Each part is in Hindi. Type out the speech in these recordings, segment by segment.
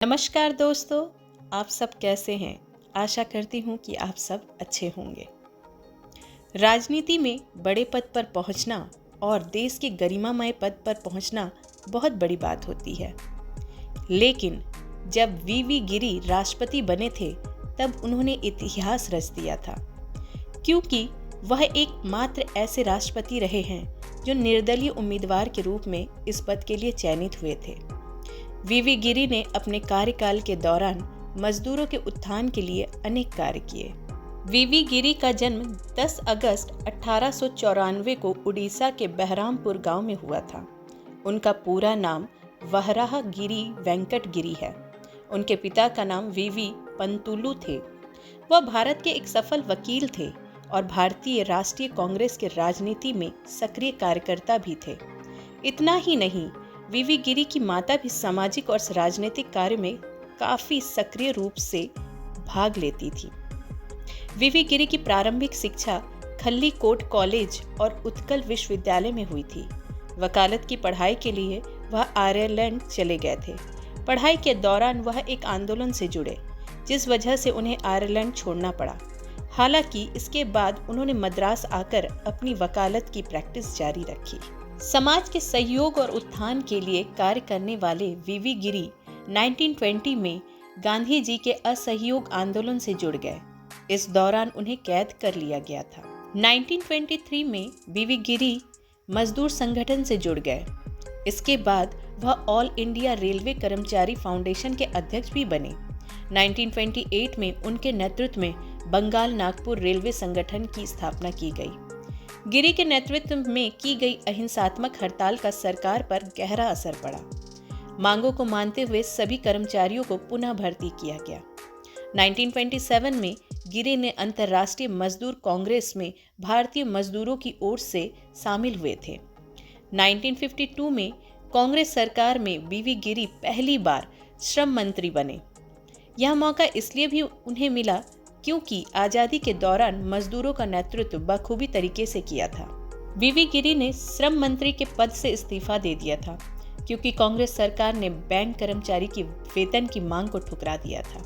नमस्कार दोस्तों, आप सब कैसे हैं? आशा करती हूँ कि आप सब अच्छे होंगे। राजनीति में बड़े पद पर पहुँचना और देश के गरिमामय पद पर पहुँचना बहुत बड़ी बात होती है। लेकिन जब वीवी गिरी राष्ट्रपति बने थे, तब उन्होंने इतिहास रच दिया था, क्योंकि वह एकमात्र ऐसे राष्ट्रपति रहे हैं जो निर्दलीय उम्मीदवार के रूप में इस पद के लिए चयनित हुए थे। वीवी गिरी ने अपने कार्यकाल के दौरान मजदूरों के उत्थान के लिए अनेक कार्य किए। वीवी गिरी का जन्म 10 अगस्त 1894 को उड़ीसा के बहरामपुर गांव में हुआ था। उनका पूरा नाम वराह गिरी वेंकट गिरी है। उनके पिता का नाम वीवी पंतुलु थे। वह भारत के एक सफल वकील थे और भारतीय राष्ट्रीय कांग्रेस के राजनीति में सक्रिय कार्यकर्ता भी थे। इतना ही नहीं, वीवी गिरी की माता भी सामाजिक और राजनीतिक कार्य में काफी सक्रिय रूप से भाग लेती थी। वीवी गिरी की प्रारंभिक शिक्षा खल्लीकोट कॉलेज और उत्कल विश्वविद्यालय में हुई थी। वकालत की पढ़ाई के लिए वह आयरलैंड चले गए थे। पढ़ाई के दौरान वह एक आंदोलन से जुड़े, जिस वजह से उन्हें आयरलैंड छोड़ना पड़ा। हालांकि इसके बाद उन्होंने मद्रास आकर अपनी वकालत की प्रैक्टिस जारी रखी। समाज के सहयोग और उत्थान के लिए कार्य करने वाले वीवी गिरी 1920 में गांधी जी के असहयोग आंदोलन से जुड़ गए। इस दौरान उन्हें कैद कर लिया गया था। 1923 में वीवी गिरी मजदूर संगठन से जुड़ गए। इसके बाद वह ऑल इंडिया रेलवे कर्मचारी फाउंडेशन के अध्यक्ष भी बने। 1928 में उनके नेतृत्व में बंगाल नागपुर रेलवे संगठन की स्थापना की गई। गिरी के नेतृत्व में की गई अहिंसात्मक हड़ताल का सरकार पर गहरा असर पड़ा। मांगों को मानते हुए सभी कर्मचारियों को पुनः भर्ती किया गया। 1927 में गिरी ने अंतर्राष्ट्रीय मजदूर कांग्रेस में भारतीय मजदूरों की ओर से शामिल हुए थे। 1952 में कांग्रेस सरकार में वीवी गिरी पहली बार श्रम मंत्री बने। यह मौका इसलिए भी उन्हें मिला क्योंकि आजादी के दौरान मजदूरों का नेतृत्व बखूबी तरीके से किया था। वीवी गिरी ने श्रम मंत्री के पद से इस्तीफा दे दिया था क्योंकि कांग्रेस सरकार ने बैंक कर्मचारी की वेतन की मांग को ठुकरा दिया था।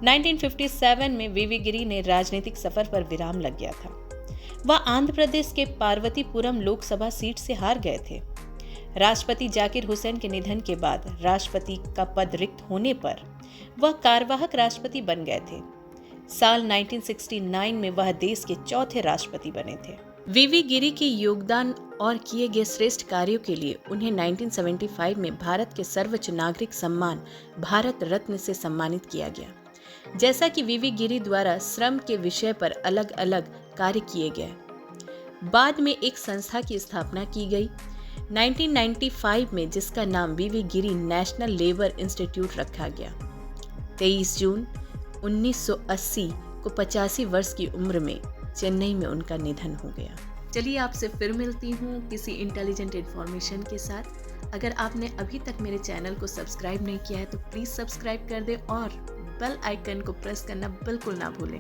1957 में वीवी गिरी ने राजनीतिक सफर पर विराम लग गया था। वह आंध्र प्रदेश के पार्वतीपुरम लोकसभा सीट से हार गए थे। राष्ट्रपति जाकिर हुसैन के निधन के बाद राष्ट्रपति का पद रिक्त होने पर वह कार्यवाहक राष्ट्रपति बन गए थे। साल 1969 में वह देश के चौथे राष्ट्रपति बने थे। वीवी गिरी के योगदान और किए गए श्रेष्ठ कार्यों के लिए उन्हें 1975 में भारत के सर्वोच्च नागरिक सम्मान भारत रत्न से सम्मानित किया गया। जैसा कि वीवी गिरी द्वारा श्रम के विषय पर अलग अलग कार्य किए गए। बाद में एक संस्था की स्थापना की गई 1995 में, जिसका नाम वीवी गिरी नेशनल लेबर इंस्टीट्यूट रखा गया। 23 जून 1980 को 85 वर्ष की उम्र में चेन्नई में उनका निधन हो गया। चलिए आपसे फिर मिलती हूँ किसी इंटेलिजेंट इन्फॉर्मेशन के साथ। अगर आपने अभी तक मेरे चैनल को सब्सक्राइब नहीं किया है तो प्लीज़ सब्सक्राइब कर दें और बेल आइकन को प्रेस करना बिल्कुल ना भूलें।